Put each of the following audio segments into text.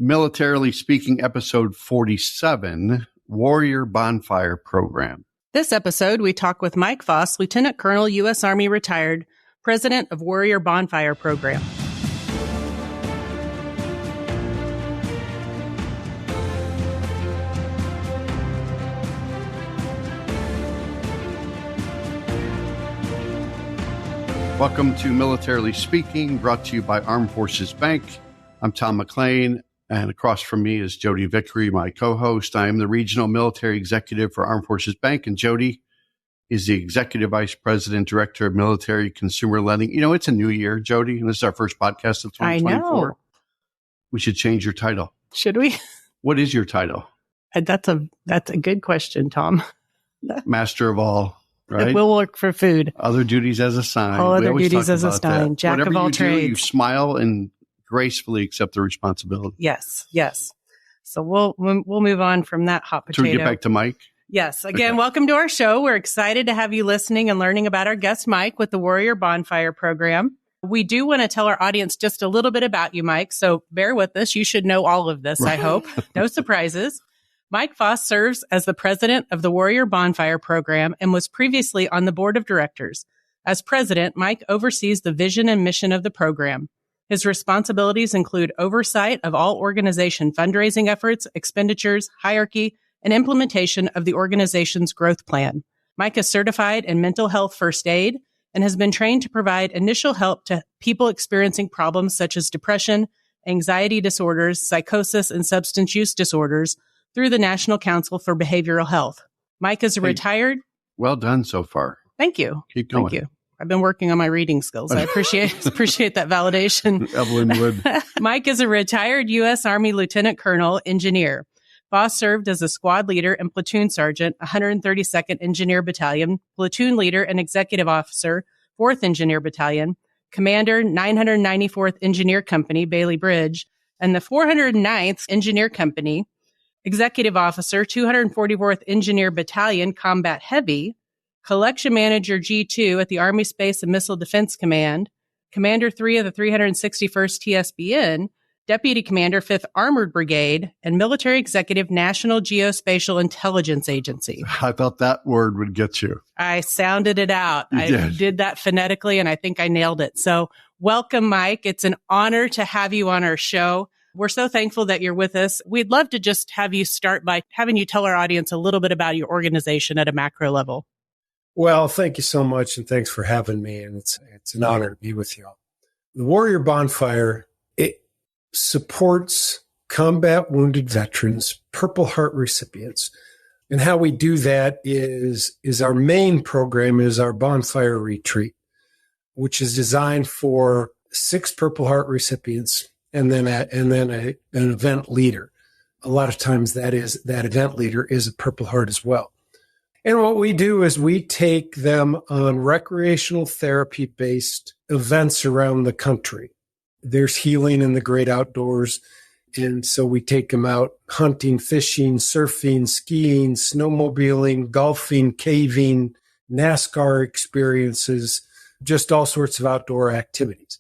Militarily Speaking, episode 47, Warrior Bonfire Program. This episode, we talk with Mike Foss, Lieutenant Colonel, U.S. Army retired, President of Warrior Bonfire Program. Welcome to Militarily Speaking, brought to you by Armed Forces Bank. I'm Tom McLean, and across from me is Jodi Vickery, my co-host. I am the Regional Military Executive for Armed Forces Bank, and Jodi is the Executive Vice President, Director of Military Consumer Lending. You know, it's a new year, Jodi, and this is our first podcast of 2024. I know. We should change your title. Should we? What is your title? That's a good question, Tom. Master of all. Right? It will work for food. Other duties as assigned. All other duties as assigned. Jack of all trades. You smile and gracefully accept the responsibility. Yes. So we'll move on from that hot potato. So we get back to Mike? Yes. Again, Welcome to our show. We're excited to have you listening and learning about our guest, Mike, with the Warrior Bonfire Program. We do want to tell our audience just a little bit about you, Mike. So bear with us. You should know all of this, I hope. No surprises. Mike Foss serves as the president of the Warrior Bonfire Program and was previously on the board of directors. As president, Mike oversees the vision and mission of the program. His responsibilities include oversight of all organization fundraising efforts, expenditures, hierarchy, and implementation of the organization's growth plan. Mike is certified in mental health first aid and has been trained to provide initial help to people experiencing problems such as depression, anxiety disorders, psychosis, and substance use disorders through the National Council for Behavioral Health. Mike is a retired... Well done so far. Thank you. Keep going. Thank you. I've been working on my reading skills. I appreciate that validation. Evelyn would. Mike is a retired U.S. Army Lieutenant Colonel engineer. Foss served as a squad leader and platoon sergeant, 132nd Engineer Battalion, platoon leader and executive officer, 4th Engineer Battalion, commander, 994th Engineer Company, Bailey Bridge, and the 409th Engineer Company, executive officer, 244th Engineer Battalion, Combat Heavy, collection manager G2 at the Army Space and Missile Defense Command, commander 3 of the 361st TSBN, deputy commander 5th Armored Brigade, and military executive National Geospatial Intelligence Agency. I thought that word would get you. I sounded it out. I did that phonetically, and I think I nailed it. So welcome, Mike. It's an honor to have you on our show. We're so thankful that you're with us. We'd love to just have you start by having you tell our audience a little bit about your organization at a macro level. Well, thank you so much, and thanks for having me. And it's an honor to be with you all. The Warrior Bonfire, it supports combat wounded veterans, Purple Heart recipients. And how we do that is our main program is our Bonfire Retreat, which is designed for 6 Purple Heart recipients and then an event leader. A lot of times that event leader is a Purple Heart as well. And what we do is we take them on recreational therapy-based events around the country. There's healing in the great outdoors. And so we take them out hunting, fishing, surfing, skiing, snowmobiling, golfing, caving, NASCAR experiences, just all sorts of outdoor activities.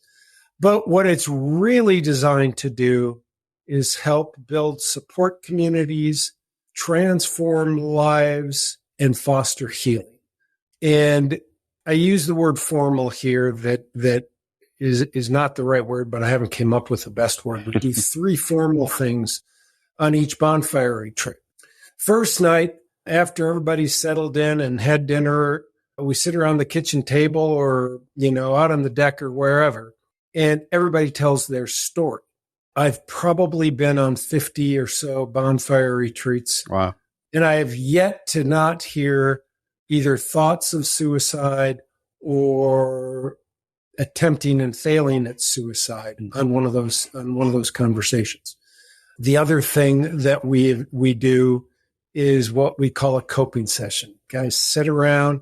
But what it's really designed to do is help build support communities, transform lives, and foster healing. And I use the word formal here that is not the right word, but I haven't came up with the best word. We do 3 formal things on each bonfire retreat. First night, after everybody's settled in and had dinner, we sit around the kitchen table or, out on the deck or wherever, and everybody tells their story. I've probably been on 50 or so bonfire retreats. Wow. And I have yet to not hear either thoughts of suicide or attempting and failing at suicide on one of those conversations. The other thing that we do is what we call a coping session. Guys sit around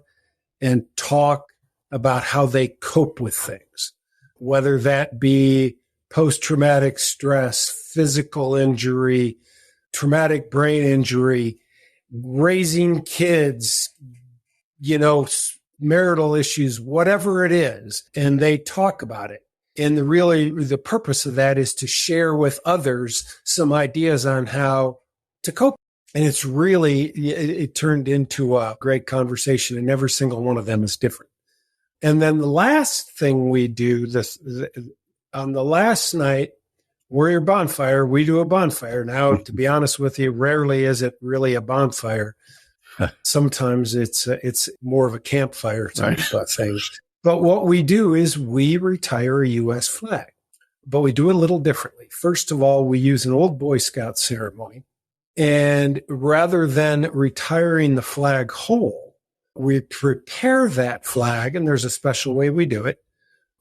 and talk about how they cope with things, whether that be post-traumatic stress, physical injury, traumatic brain injury, raising kids, marital issues, whatever it is, and they talk about it. And the purpose of that is to share with others some ideas on how to cope. And it turned into a great conversation, and every single one of them is different. And then the last thing we do on the last night, Warrior Bonfire, we do a bonfire. Now, to be honest with you, rarely is it really a bonfire. Sometimes it's more of a campfire type of thing. But what we do is we retire a U.S. flag, but we do it a little differently. First of all, we use an old Boy Scout ceremony. And rather than retiring the flag whole, we prepare that flag, and there's a special way we do it.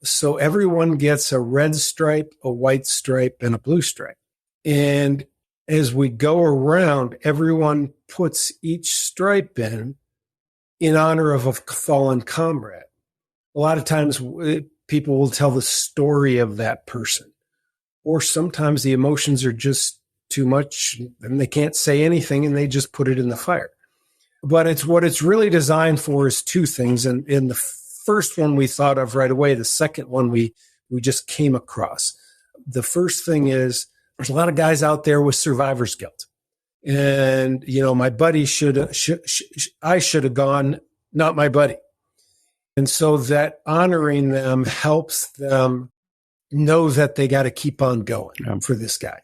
So everyone gets a red stripe, a white stripe, and a blue stripe. And as we go around, everyone puts each stripe in honor of a fallen comrade. A lot of times people will tell the story of that person, or sometimes the emotions are just too much and they can't say anything and they just put it in the fire. But what it's really designed for is two things. And in the first one we thought of right away, the second one we just came across. The first thing is there's a lot of guys out there with survivor's guilt. And, my buddy I should have gone, not my buddy. And so that honoring them helps them know that they got to keep on going for this guy.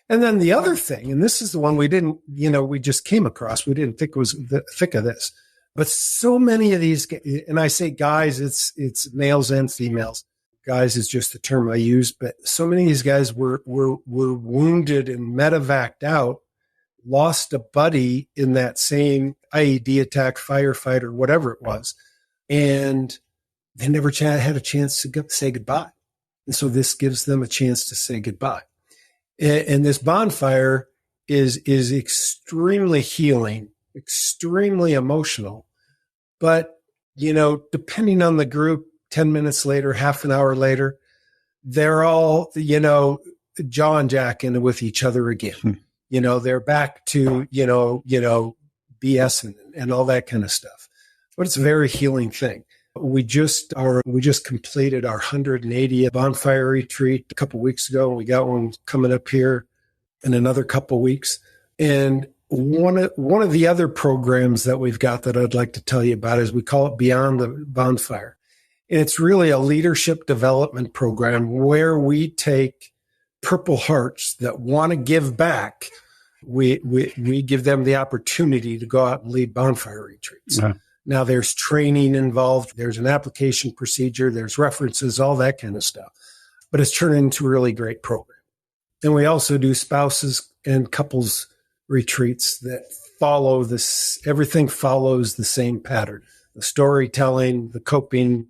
And then the other thing, and this is the one we didn't, we just came across. We didn't think it was the thick of this. But so many of these, and I say guys, it's males and females. Guys is just the term I use. But so many of these guys were wounded and medevaced out, lost a buddy in that same IED attack, firefight, or whatever it was. And they never had a chance to say goodbye. And so this gives them a chance to say goodbye. And this bonfire is extremely healing, extremely emotional. But, depending on the group, 10 minutes later, half an hour later, they're all, jaw and jacking with each other again. They're back to, BS and all that kind of stuff. But it's a very healing thing. We just completed our 180th bonfire retreat a couple of weeks ago. We got one coming up here in another couple of weeks. And one of the other programs that we've got that I'd like to tell you about is we call it Beyond the Bonfire. And it's really a leadership development program where we take Purple Hearts that want to give back. We give them the opportunity to go out and lead bonfire retreats. Yeah. Now, there's training involved. There's an application procedure. There's references, all that kind of stuff. But it's turned into a really great program. And we also do spouses and couples retreats that follow this. Everything follows the same pattern. The storytelling, the coping,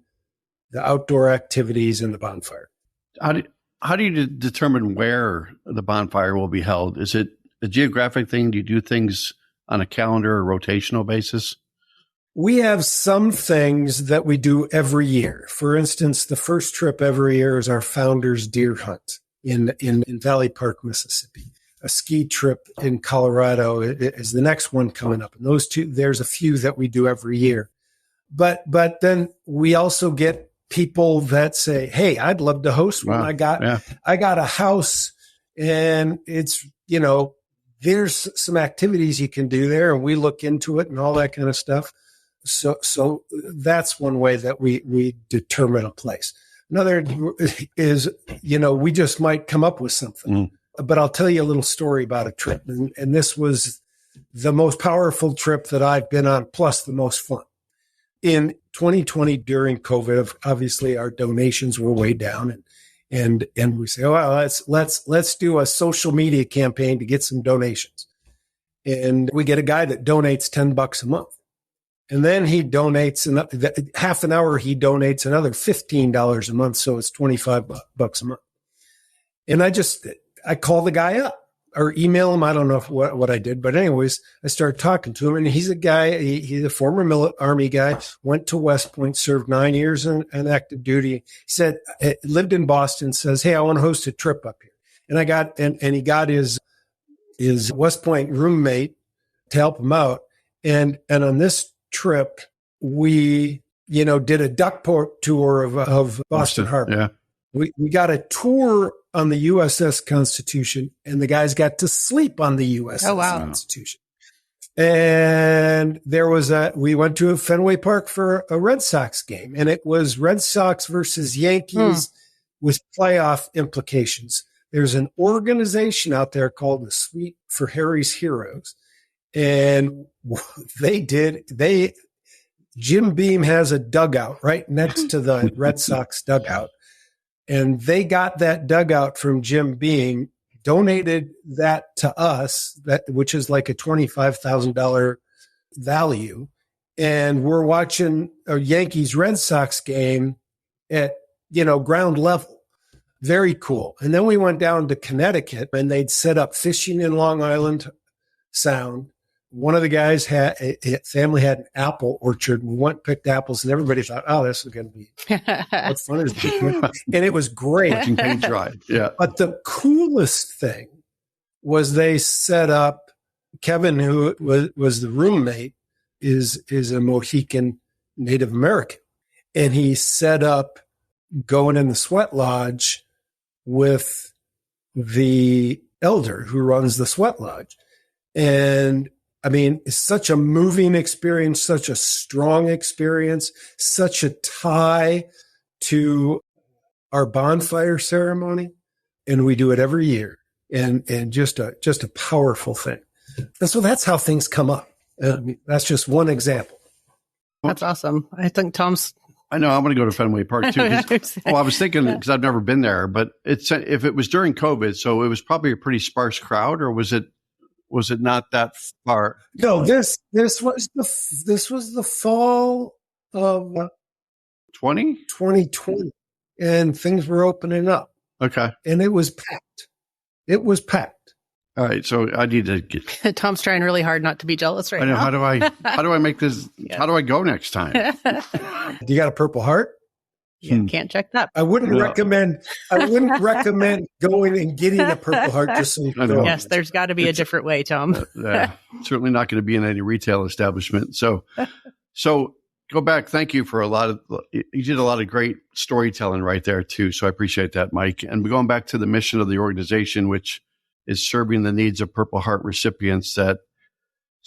the outdoor activities, and the bonfire. How do you determine where the bonfire will be held? Is it a geographic thing? Do you do things on a calendar or rotational basis? We have some things that we do every year. For instance, the first trip every year is our founder's deer hunt in Valley Park, Mississippi. A ski trip in Colorado is the next one coming up. And those two, there's a few that we do every year. But then we also get people that say, hey, I'd love to host one. Wow. I got a house and it's, there's some activities you can do there and we look into it and all that kind of stuff. So that's one way that we determine a place. Another is, we just might come up with something. But I'll tell you a little story about a trip. And this was the most powerful trip that I've been on, plus the most fun. In 2020, during COVID, obviously our donations were way down. And we say, well, let's do a social media campaign to get some donations. And we get a guy that donates $10 a month. And then he donates half an hour. He donates another $15 a month. So it's $25 a month. And I call the guy up or email him. I don't know what I did, but anyways, I started talking to him and he's a guy, he's a former Army guy, went to West Point, served 9 years in active duty. He said, lived in Boston, says, hey, I want to host a trip up here. And he got his West Point roommate to help him out. And on this trip, we, did a duck tour of Boston Harbor. Yeah. We got a tour on the USS Constitution, and the guys got to sleep on the USS Constitution. And we went to Fenway Park for a Red Sox game, and it was Red Sox versus Yankees with playoff implications. There's an organization out there called the Suite for Harry's Heroes. And Jim Beam has a dugout right next to the Red Sox dugout. And they got that dugout from Jim Beam, donated that to us, which is like a $25,000 value. And we're watching a Yankees Red Sox game at, ground level. Very cool. And then we went down to Connecticut, and they'd set up fishing in Long Island Sound. One of the guys family had an apple orchard. We went and picked apples, and everybody thought, "Oh, this is going to be what fun is this?" And it was great. Watching paint dry. Yeah. But the coolest thing was they set up. Kevin, who was the roommate, is a Mohican Native American, and he set up going in the sweat lodge with the elder who runs the sweat lodge, and I mean, it's such a moving experience, such a strong experience, such a tie to our bonfire ceremony. And we do it every year. And just a powerful thing. And so that's how things come up. That's just one example. That's awesome. I think I know I'm going to go to Fenway Park too. I was thinking, because I've never been there, but if it was during COVID, so it was probably a pretty sparse crowd, or was it not that far? No, this was the fall of 2020, and things were opening up. Okay, and it was packed. All right, so I need to get. Tom's trying really hard not to be jealous right now. How do I make this? Yeah. How do I go next time? Do you got a Purple Heart? Yeah, can't check that. I wouldn't recommend going and getting a Purple Heart just so you know. Yes, there's got to be a different way, Tom. Certainly not going to be in any retail establishment. So go back. Thank you for you did a lot of great storytelling right there too. So I appreciate that, Mike. And going back to the mission of the organization, which is serving the needs of Purple Heart recipients. So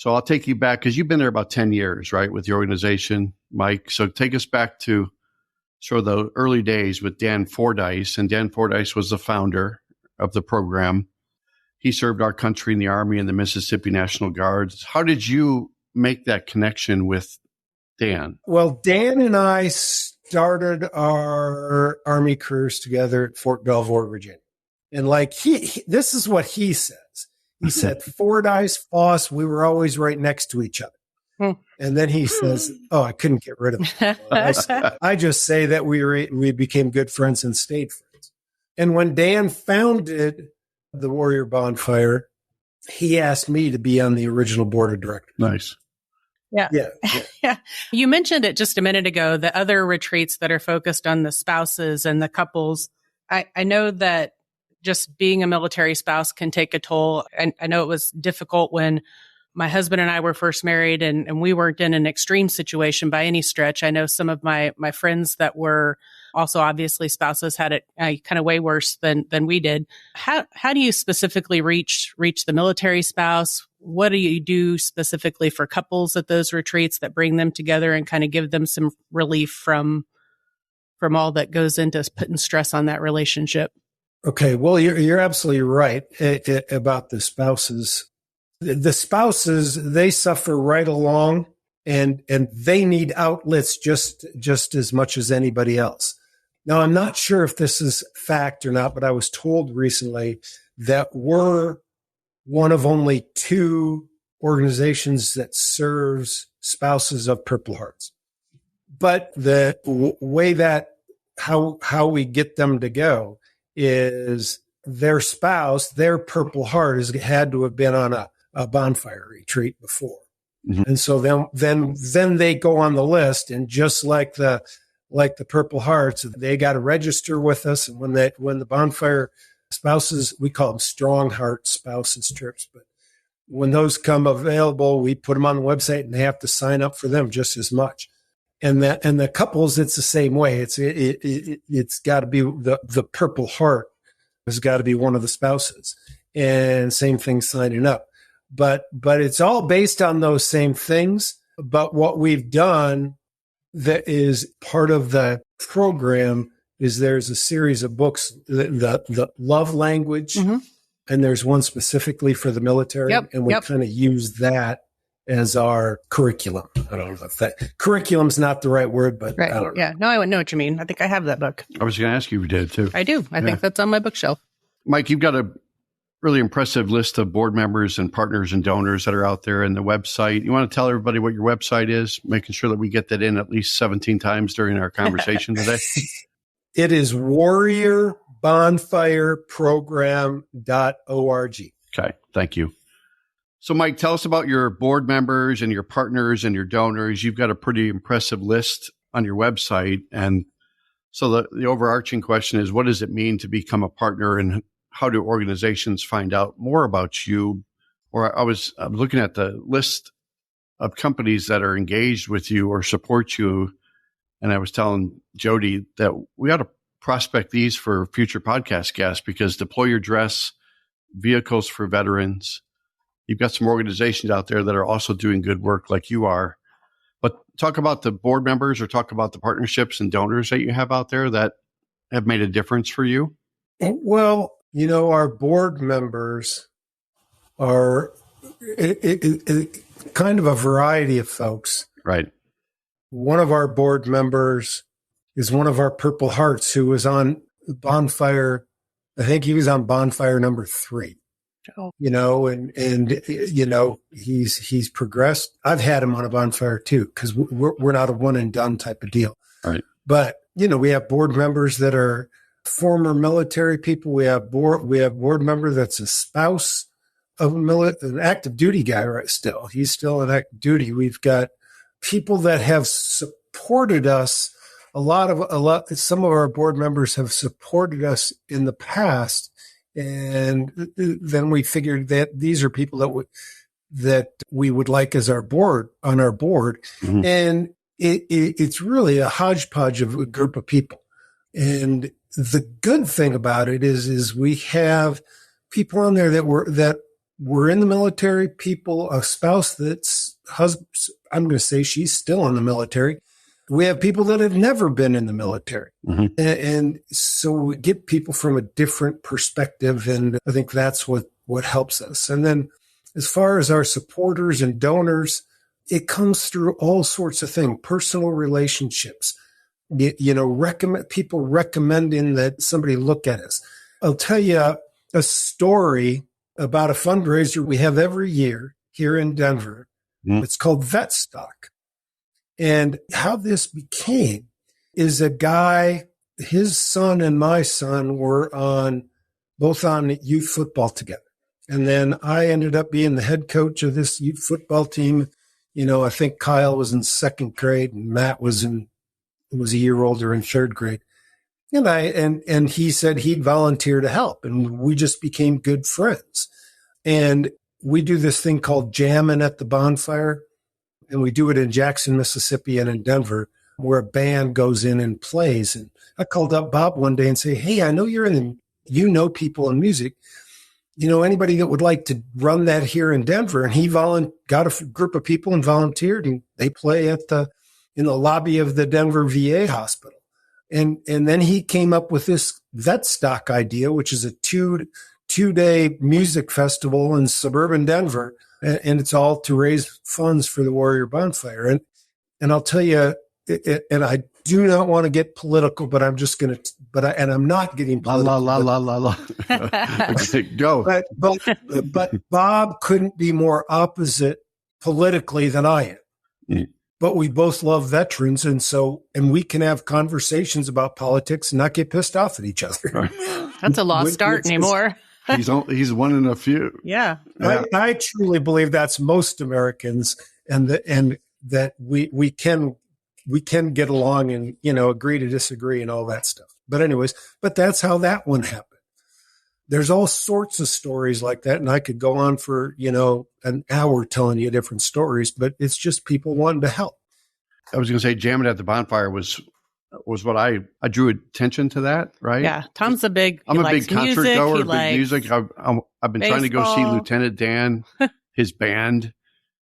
I'll take you back, because you've been there about 10 years, right, with the organization, Mike. So take us back to sort of the early days with Dan Fordyce. And Dan Fordyce was the founder of the program. He served our country in the Army and the Mississippi National Guards. How did you make that connection with Dan? Well, Dan and I started our Army careers together at Fort Belvoir, Virginia. And this is what he says. He said, Fordyce, Foss, we were always right next to each other. And then he says, "Oh, I couldn't get rid of him." I just say that we became good friends and stayed friends. And when Dan founded the Warrior Bonfire, he asked me to be on the original board of directors. Nice. Yeah. You mentioned it just a minute ago, the other retreats that are focused on the spouses and the couples. I know that just being a military spouse can take a toll. And I know it was difficult when my husband and I were first married, and we weren't in an extreme situation by any stretch. I know some of my friends that were also obviously spouses had it kind of way worse than we did. How do you specifically reach the military spouse? What do you do specifically for couples at those retreats that bring them together and kind of give them some relief from all that goes into putting stress on that relationship? Okay, well, you're absolutely right about the spouses. The spouses, they suffer right along, and they need outlets just as much as anybody else. Now, I'm not sure if this is fact or not, but I was told recently that we're one of only 2 organizations that serves spouses of Purple Hearts. But the way that how we get them to go is their spouse, their Purple Heart, has had to have been on a bonfire retreat before. Mm-hmm. And so then they go on the list, and just like the Purple Hearts, they got to register with us. And when the bonfire spouses, we call them Strong Heart spouses trips, but when those come available, we put them on the website, and they have to sign up for them just as much. And the couples, it's the same way. It's got to be the Purple Heart has got to be one of the spouses, and same thing signing up. But it's all based on those same things. But what we've done that is part of the program is there's a series of books, the love language, Mm-hmm. and there's one specifically for the military, and we kind of use that as our curriculum. I don't know if that curriculum's not the right word, but Right. I don't know. Yeah. No, I know what you mean. I think I have that book. I was going to ask you if you did too. I do. I think that's on my bookshelf. Mike, you've got a really impressive list of board members and partners and donors that are out there in the website. You want to tell everybody what your website is, making sure that we get that in at least 17 times during our conversation today? It is Warrior Bonfire Program.org. Okay. Thank you. So, Mike, tell us about your board members and your partners and your donors. You've got a pretty impressive list on your website. And so the overarching question is, what does it mean to become a partner, and how do organizations find out more about you? Or I'm looking at the list of companies that are engaged with you or support you. And I was telling Jodi that we ought to prospect these for future podcast guests, because Deploy Your Dress, Vehicles for Veterans, you've got some organizations out there that are also doing good work like you are. But talk about the board members, or talk about the partnerships and donors that you have out there that have made a difference for you. Well, our board members are kind of a variety of folks. Right. One of our board members is one of our Purple Hearts who was on Bonfire. I think he was on Bonfire number 3. Oh. He's progressed. I've had him on a bonfire too, because we're not a one and done type of deal. Right. But we have board members that are former military people. We have board member that's a spouse of an active duty guy, right? Still, he's still in active duty. We've got people that have supported us. Some of our board members have supported us in the past. And then we figured that these are people that we would like as on our board. Mm-hmm. And it's really a hodgepodge of a group of people. And the good thing about it is we have people on there that were in the military, people, a spouse that's husband. I'm going to say she's still in the military. We have people that have never been in the military. Mm-hmm. And so we get people from a different perspective. And I think that's what helps us. And then as far as our supporters and donors, it comes through all sorts of things, personal relationships, people recommending that somebody look at us. I'll tell you a story about a fundraiser we have every year here in Denver. Mm-hmm. It's called Vet Stock. And how this became is a guy, his son and my son were both on youth football together. And then I ended up being the head coach of this youth football team. I think Kyle was in 2nd grade and Matt was a year older in 3rd grade. And he said he'd volunteer to help. And we just became good friends. And we do this thing called Jammin' at the Bonfire. And we do it in Jackson, Mississippi, and in Denver, where a band goes in and plays. And I called up Bob one day and say, "Hey, I know people in music. Anybody that would like to run that here in Denver?" And he got a group of people and volunteered, and they play in the lobby of the Denver VA hospital. And then he came up with this Vet Stock idea, which is a two-day music festival in suburban Denver. And it's all to raise funds for the Warrior Bonfire. And I'll tell you, and I do not want to get political, but I'm just going to, and I'm not getting political. La. Okay, go. But Bob couldn't be more opposite politically than I am. Mm. But we both love veterans. And we can have conversations about politics and not get pissed off at each other. That's a lost start anymore. He's one in a few. Yeah. I truly believe that's most Americans, and that we can get along and, agree to disagree and all that stuff. But anyways, that's how that one happened. There's all sorts of stories like that. And I could go on for, an hour telling you different stories, but it's just people wanting to help. I was going to say jamming at the bonfire was what I drew attention to that, right? Yeah. Tom's I'm a big concert music. goer, big music. I've been trying to go see Lieutenant Dan, his band,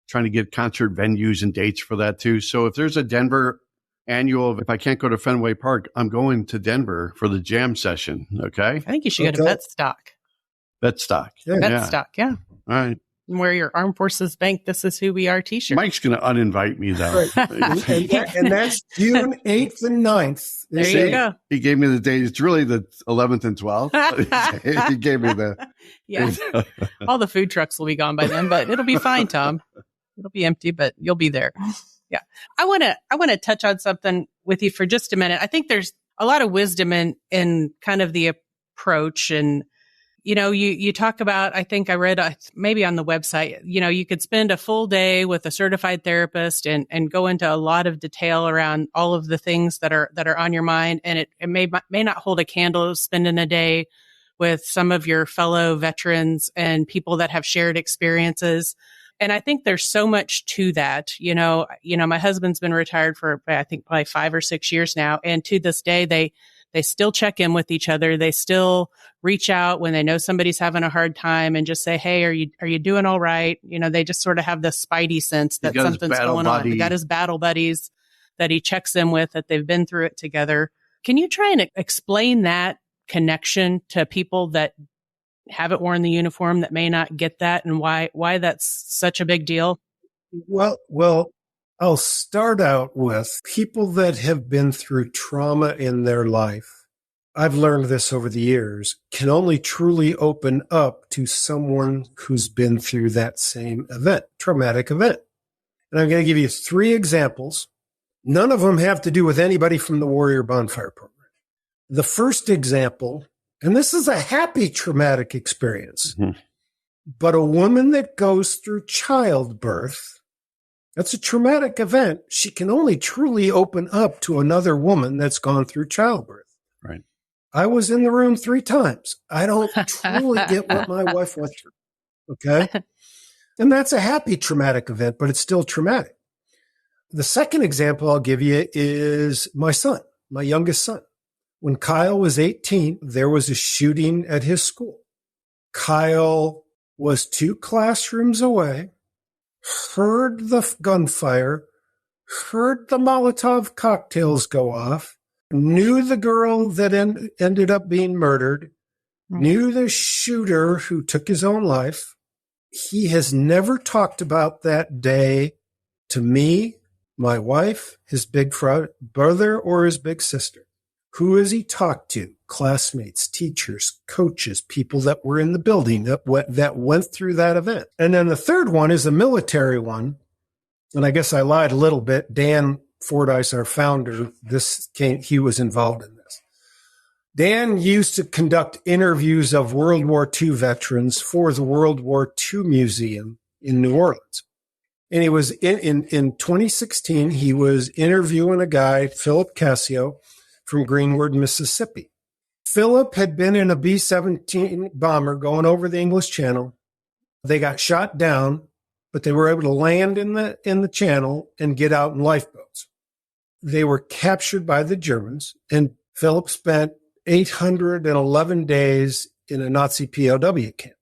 trying to get concert venues and dates for that too. So if there's a Denver annual, if I can't go to Fenway Park, I'm going to Denver for the jam session. Okay. I think you should go to Vetstock. Vetstock. Yeah. All right. Wear your Armed Forces Bank, This Is Who We Are t-shirt. Mike's going to uninvite me, though. Right. and that's June 8th and 9th. There you go. He gave me the date. It's really the 11th and 12th. He gave me the... Yeah. All the food trucks will be gone by then, but it'll be fine, Tom. It'll be empty, but you'll be there. Yeah. I want to touch on something with you for just a minute. I think there's a lot of wisdom in kind of the approach. And, you talk about, I think I read maybe on the website, you could spend a full day with a certified therapist and go into a lot of detail around all of the things that are on your mind. And it may not hold a candle to spending a day with some of your fellow veterans and people that have shared experiences. And I think there's so much to that. My husband's been retired for, I think, probably 5 or 6 years now. And to this day, they still check in with each other. They still reach out when they know somebody's having a hard time and just say, hey, are you doing all right? They just sort of have this spidey sense that something's going on. He got his battle buddies that he checks in with, that they've been through it together. Can you try and explain that connection to people that haven't worn the uniform, that may not get that, and why that's such a big deal? Well, I'll start out with people that have been through trauma in their life. I've learned this over the years, can only truly open up to someone who's been through that same event, traumatic event. And I'm going to give you 3 examples. None of them have to do with anybody from the Warrior Bonfire Program. The first example, and this is a happy traumatic experience, but a woman that goes through childbirth, that's a traumatic event. She can only truly open up to another woman that's gone through childbirth. Right. I was in the room 3 times. I don't truly get what my wife went through. Okay. And that's a happy traumatic event, but it's still traumatic. The second example I'll give you is my son, my youngest son. When Kyle was 18, there was a shooting at his school. Kyle was 2 classrooms away, heard the gunfire, heard the Molotov cocktails go off, knew the girl that ended up being murdered, knew the shooter who took his own life. He has never talked about that day to me, my wife, his big brother, or his big sister. Who has he talked to? Classmates, teachers, coaches, people that were in the building that went through that event. And then the third one is a military one. And I guess I lied a little bit. Dan Fordyce, our founder, he was involved in this. Dan used to conduct interviews of World War II veterans for the World War II Museum in New Orleans. And he was in 2016, he was interviewing a guy, Philip Cassio, from Greenwood, Mississippi. Philip had been in a B-17 bomber going over the English Channel. They got shot down, but they were able to land in the channel and get out in lifeboats. They were captured by the Germans, and Philip spent 811 days in a Nazi POW camp.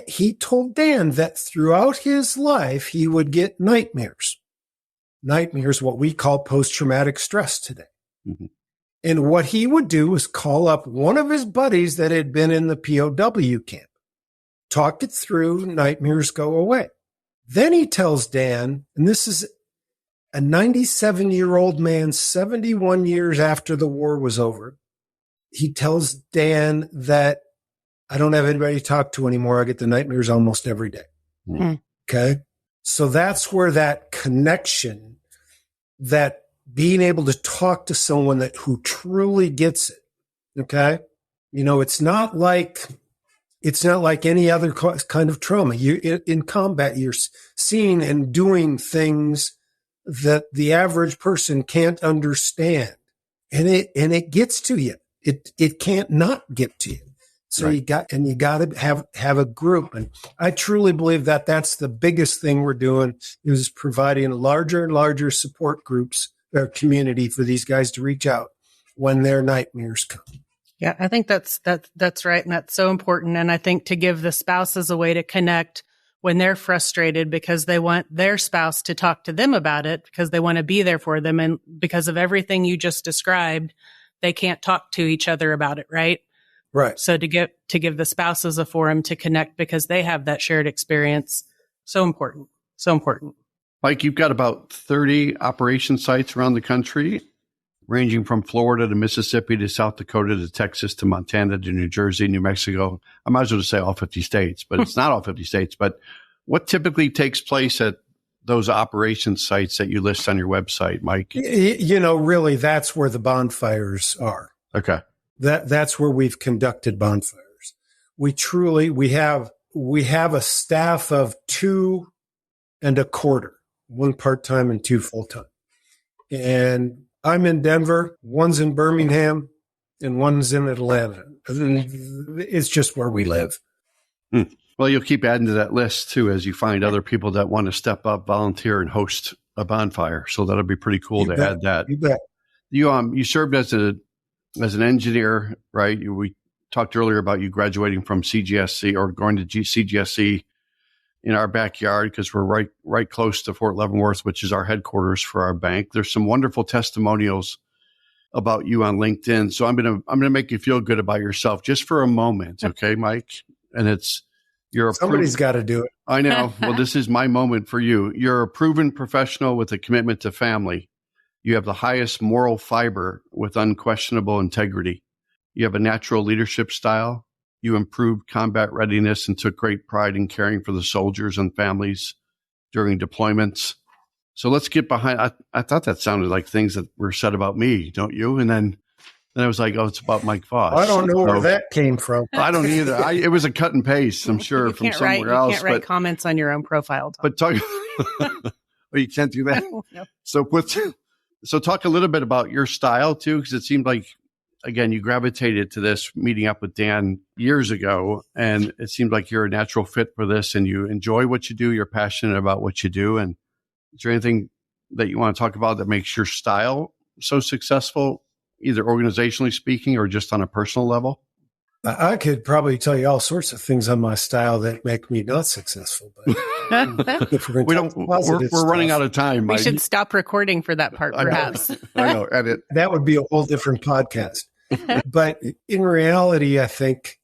He told Dan that throughout his life, he would get nightmares. Nightmares, what we call post-traumatic stress today. Mm-hmm. And what he would do was call up one of his buddies that had been in the POW camp, talk it through, nightmares go away. Then he tells Dan, and this is a 97-year-old man, 71 years after the war was over. He tells Dan that I don't have anybody to talk to anymore. I get the nightmares almost every day. Mm. Okay. So that's where that connection, that being able to talk to someone who truly gets it. Okay. It's not like any other kind of trauma. In combat, you're seeing and doing things that the average person can't understand. And it gets to you. It can't not get to you. So right. you got to have a group. And I truly believe that that's the biggest thing we're doing, is providing larger and larger support groups community for these guys to reach out when their nightmares come. Yeah, I think that's right. And that's so important. And I think to give the spouses a way to connect when they're frustrated because they want their spouse to talk to them about it, because they want to be there for them. And because of everything you just described, they can't talk to each other about it, right? Right. So to give the spouses a forum to connect because they have that shared experience. So important. So important. Mike, you've got about 30 operation sites around the country, ranging from Florida to Mississippi to South Dakota to Texas to Montana to New Jersey, New Mexico. I might as well just say all 50 states, but it's not all 50 states. But what typically takes place at those operation sites that you list on your website, Mike? Really, that's where the bonfires are. Okay. That's where we've conducted bonfires. We have a staff of 2 1/4, 1 part-time and 2 full-time. And I'm in Denver, one's in Birmingham, and one's in Atlanta. It's just where we live. Well, you'll keep adding to that list too as you find other people that want to step up, volunteer, and host a bonfire. So that'll be pretty cool add that. You bet. You served as an engineer, right? We talked earlier about you graduating from CGSC or going to CGSC in our backyard because we're right close to Fort Leavenworth, which is our headquarters for our bank. There's some wonderful testimonials about you on LinkedIn. So I'm gonna make you feel good about yourself just for a moment, okay, Mike? And somebody's got to do it. I know. Well, this is my moment for you. You're a proven professional with a commitment to family. You have the highest moral fiber with unquestionable integrity. You have a natural leadership style. You improved combat readiness and took great pride in caring for the soldiers and families during deployments. So let's get behind. I thought that sounded like things that were said about me, don't you? And then I was like, oh, it's about Mike Foss. I don't know where that came from. I don't either. It was a cut and paste, I'm sure, from somewhere else. You can't write comments on your own profile, Tom. But well, you can't do that? No. So talk a little bit about your style, too, because it seemed like, again, you gravitated to this meeting up with Dan years ago, and it seemed like you're a natural fit for this, and you enjoy what you do. You're passionate about what you do. And is there anything that you want to talk about that makes your style so successful, either organizationally speaking or just on a personal level? I could probably tell you all sorts of things on my style that make me not successful. But we're running out of time. We should stop recording for that part, perhaps. I know. Edit. That would be a whole different podcast. But in reality, I think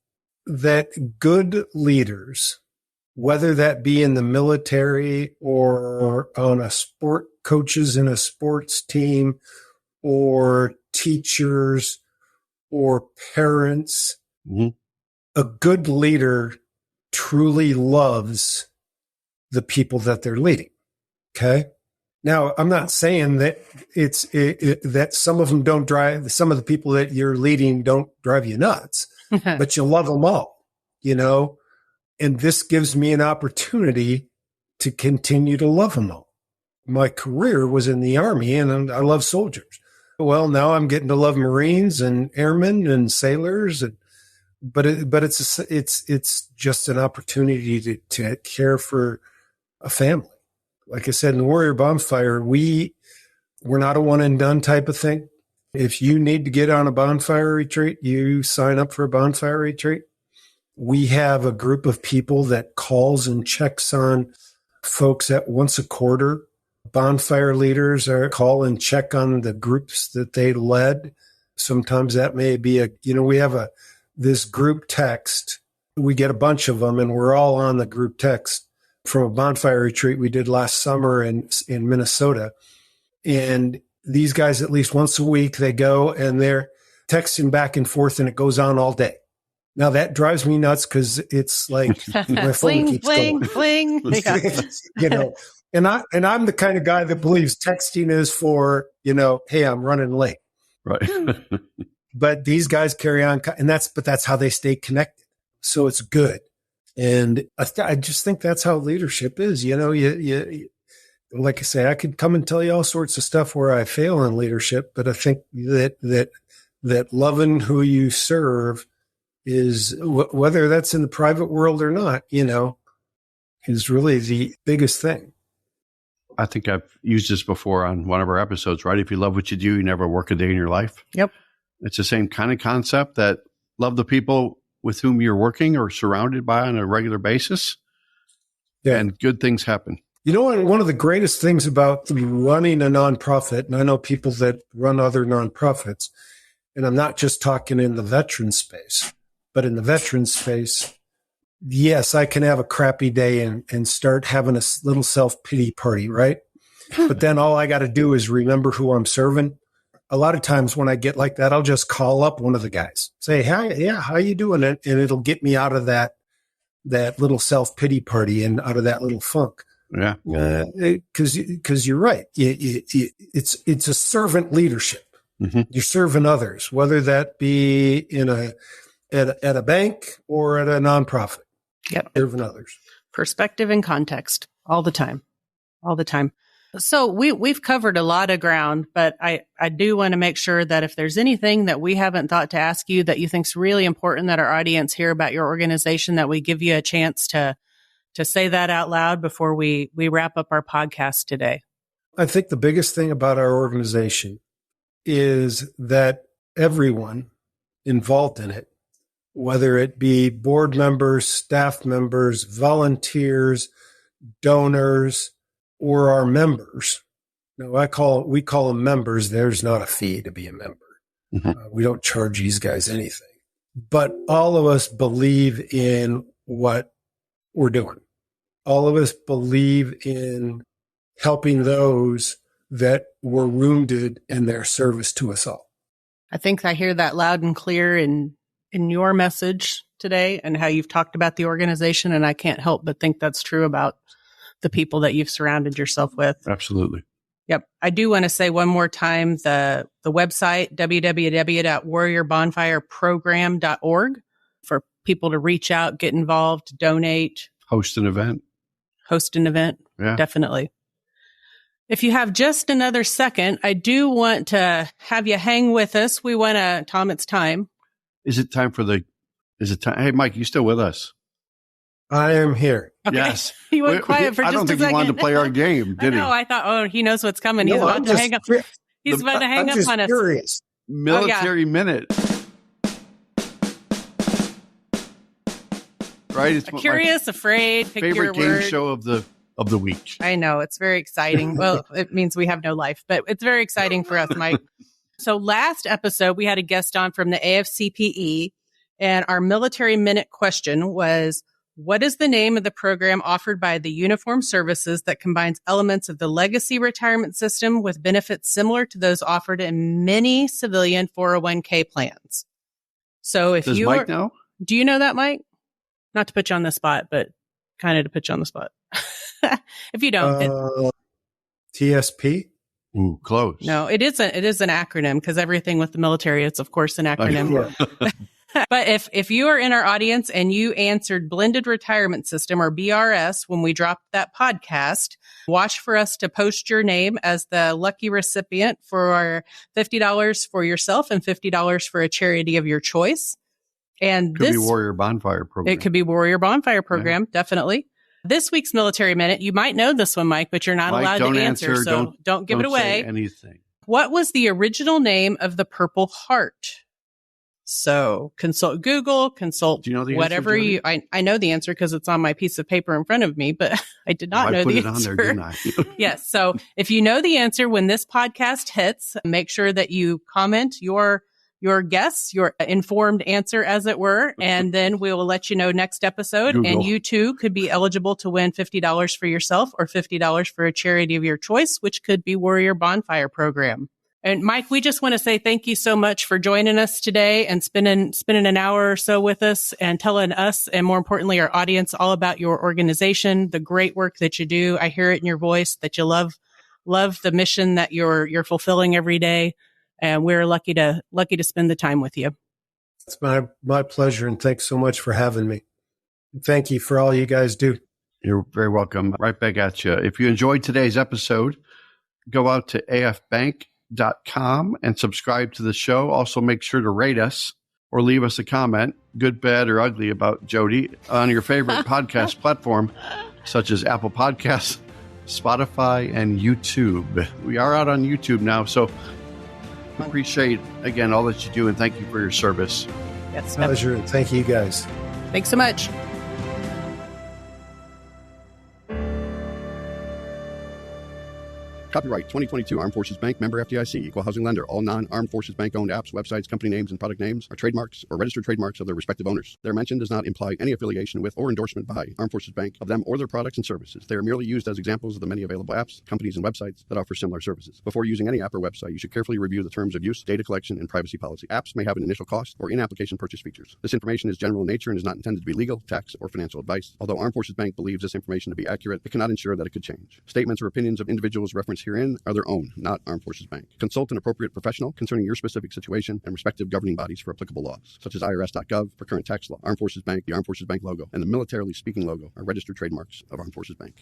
that good leaders, whether that be in the military or on coaches in a sports team or teachers or parents, a good leader truly loves the people that they're leading. Okay. Now, I'm not saying that that some of them don't drive, some of the people that you're leading don't drive you nuts, but you love them all, and this gives me an opportunity to continue to love them all. My career was in the Army and I love soldiers. Well, now I'm getting to love Marines and airmen and sailors, but it's just an opportunity to care for a family. Like I said, in the Warrior Bonfire, we're not a one and done type of thing. If you need to get on a bonfire retreat, you sign up for a bonfire retreat. We have a group of people that calls and checks on folks at once a quarter. Bonfire leaders call and check on the groups that they led. Sometimes that may be we have this group text. We get a bunch of them and we're all on the group text from a bonfire retreat we did last summer in Minnesota. And these guys, at least once a week, they go and they're texting back and forth and it goes on all day. Now that drives me nuts because it's like my phone keeps going. Fling. And I'm the kind of guy that believes texting is for, hey, I'm running late. Right. But these guys carry on, and that's how they stay connected. So it's good. And I just think that's how leadership is. You like I say, I could come and tell you all sorts of stuff where I fail in leadership, but I think that loving who you serve is, whether that's in the private world or not, is really the biggest thing. I think I've used this before on one of our episodes, right? If you love what you do, you never work a day in your life. Yep. It's the same kind of concept, that love the people with whom you're working or surrounded by on a regular basis. Yeah. And good things happen. You know, one of the greatest things about running a nonprofit, and I know people that run other nonprofits, and I'm not just talking in the veteran space, but in the veteran space, yes, I can have a crappy day and start having a little self-pity party, right? But then all I got to do is remember who I'm serving. A lot of times when I get like that, I'll just call up one of the guys, say, "Hi, yeah, how you doing?" And it'll get me out of that little self-pity party and out of that little funk. Yeah. Because you're right. It's a servant leadership. Mm-hmm. You're serving others, whether that be at a bank or at a nonprofit. Yep. Serving others. Perspective and context all the time. So we've covered a lot of ground, but I do want to make sure that if there's anything that we haven't thought to ask you that you think is really important that our audience hear about your organization, that we give you a chance to say that out loud before we wrap up our podcast today. I think the biggest thing about our organization is that everyone involved in it, whether it be board members, staff members, volunteers, donors, or our members. Now, we call them members. There's not a fee to be a member. Mm-hmm. We don't charge these guys anything. But all of us believe in what we're doing. All of us believe in helping those that were wounded in their service to us all. I think I hear that loud and clear in your message today and how you've talked about the organization. And I can't help but think that's true about the people that you've surrounded yourself with. Absolutely. Yep. I do want to say one more time, the website, www.warriorbonfireprogram.org, for people to reach out, get involved, donate. Host an event. Yeah. Definitely. If you have just another second, I do want to have you hang with us. We want to, Tom, it's time. Is it time? Hey, Mike, you still with us? I am here. Okay. Yes. He went quiet for just a second. I don't think he wanted to play our game, did he? No, I thought, he knows what's coming. He's about to hang up. He's about to hang up on us. Curious. Military Minute. Right? It's curious, afraid, pick your favorite game word. show of the week. I know. It's very exciting. Well, it means we have no life, but it's very exciting for us, Mike. So last episode, we had a guest on from the AFCPE, and our Military Minute question was, what is the name of the program offered by the Uniformed Services that combines elements of the legacy retirement system with benefits similar to those offered in many civilian 401k plans? So if Does you Mike know? Do you know that, Mike? Not to put you on the spot, but kind of to put you on the spot. If you don't. TSP? Ooh, close. No, it is an acronym, because everything with the military, it's of course an acronym. But if you are in our audience and you answered Blended Retirement System, or BRS, when we dropped that podcast, watch for us to post your name as the lucky recipient for $50 for yourself and $50 for a charity of your choice. And could be Warrior Bonfire Program. It could be Warrior Bonfire Program, definitely. This week's Military Minute, you might know this one, Mike, but you're not allowed to answer, so don't give it away. Say anything. What was the original name of the Purple Heart? So consult Google, consult whatever you. I know the answer because it's on my piece of paper in front of me, but I did not know the answer. I put it on there, didn't I? Yes. So if you know the answer when this podcast hits, make sure that you comment your guess, your informed answer, as it were, and then we will let you know next episode. Google. And you too could be eligible to win $50 for yourself or $50 for a charity of your choice, which could be Warrior Bonfire Program. And Mike, we just want to say thank you so much for joining us today and spending an hour or so with us and telling us, and more importantly, our audience, all about your organization, the great work that you do. I hear it in your voice that you love the mission that you're fulfilling every day. And we're lucky to spend the time with you. It's my pleasure, and thanks so much for having me. Thank you for all you guys do. You're very welcome. Right back at you. If you enjoyed today's episode, go out to afbank.com and subscribe to the show. Also, make sure to rate us or leave us a comment, good, bad, or ugly, about Jodi on your favorite podcast platform, such as Apple Podcasts, Spotify, and YouTube. We are out on YouTube now, so I appreciate, again, all that you do, and thank you for your service. Yes. Pleasure. Thank you, guys. Thanks so much. Copyright 2022 Armed Forces Bank, member FDIC, equal housing lender. All non-Armed Forces Bank owned apps, websites, company names, and product names are trademarks or registered trademarks of their respective owners. Their mention does not imply any affiliation with or endorsement by Armed Forces Bank of them or their products and services. They are merely used as examples of the many available apps, companies, and websites that offer similar services. Before using any app or website, you should carefully review the terms of use, data collection, and privacy policy. Apps may have an initial cost or in-application purchase features. This information is general in nature and is not intended to be legal, tax, or financial advice. Although Armed Forces Bank believes this information to be accurate, it cannot ensure that it could change. Statements or opinions of individuals referenced herein are their own, not Armed Forces Bank. Consult an appropriate professional concerning your specific situation and respective governing bodies for applicable laws, such as IRS.gov for current tax law. Armed Forces Bank, the Armed Forces Bank logo, and the Militarily Speaking logo are registered trademarks of Armed Forces Bank.